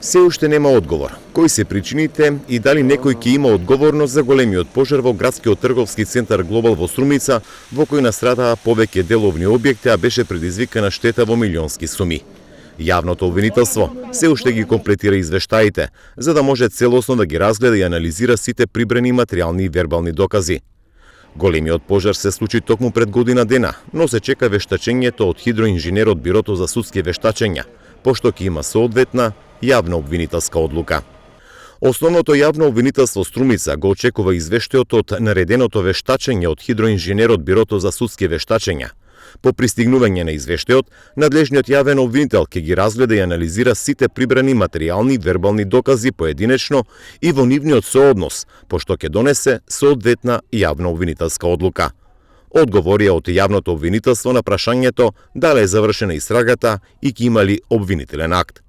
Се уште нема одговор. Кои се причините и дали некој ќе има одговорност за големиот пожар во градскиот трговски центар Глобал во Струмица, во кој настрадаа повеќе деловни објекти, а беше предизвикана штета во милионски суми. Јавното обвинителство се уште ги комплетира извештаите, за да може целосно да ги разгледа и анализира сите прибрани материјални и вербални докази. Големиот пожар се случи токму пред година дена, но се чека вештачењето од хидроинженер од Бирото за судски вештачења, пошто ќе има соодветна јавна обвинителска одлука. Основното јавно обвинителство Струмица го очекува извештајот од нареденото вештачење од хидроинженер од Бирото за судски вештачења. По пристигнување на извештајот, надлежниот јавен обвинител ќе ги разгледа и анализира сите прибрани материјални и вербални докази поединечно и во нивниот сооднос, пошто ќе донесе соодветна јавна обвинителска одлука. Одговорија од јавното обвинителство на прашањето дали е завршена истрагата и ќе има ли обвинителен акт.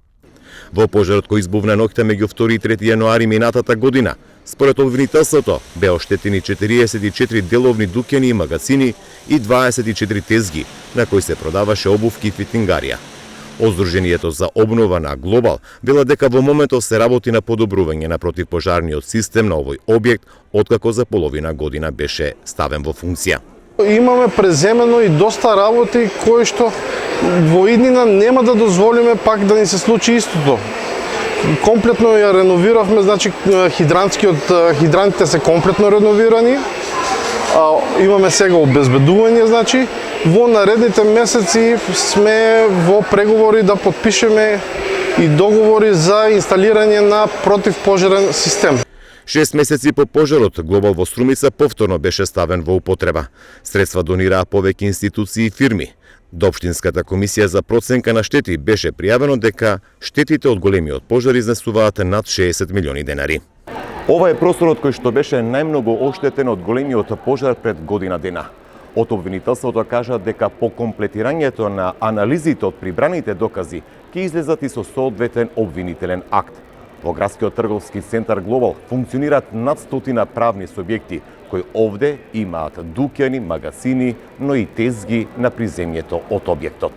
Во пожарот кој избувна ноќта меѓу 2 и 3 јануари минатата година, според обвинителството беа оштетени 44 деловни дуќани и магазини и 24 тезги на кои се продаваше обувки и фитингарија.Оздруженијето за обнова на Глобал вела дека во моментот се работи на подобрување на противпожарниот систем на овој објект, откако за половина година беше ставен во функција. Имаме преземено и доста работи кои што во иднина нема да дозволиме пак да ни се случи истото. Комплетно ја реновиравме, значи хидрантите се комплетно реновирани. Имаме сега обезбедување, значи во наредните месеци сме во преговори да потпишеме и договори за инсталирање на противпожарен систем. 6 месеци по пожарот, Глобал во Струмица повторно беше ставен во употреба. Средства донираа повеќе институции и фирми. До Општинската комисија за проценка на штети беше пријавено дека штетите од големиот пожар изнесуваат над 60 милиони денари. Ова е просторот кој што беше најмногу оштетен од големиот пожар пред година дена. Од обвинителството кажат дека по комплетирањето на анализите од прибраните докази ќе излезат и со соодветен обвинителен акт. Во градскиот трговски центар Глобал функционираат над 100 правни субјекти, кои овде имаат дуќани, магазини, но и тезги на приземјето од објектот.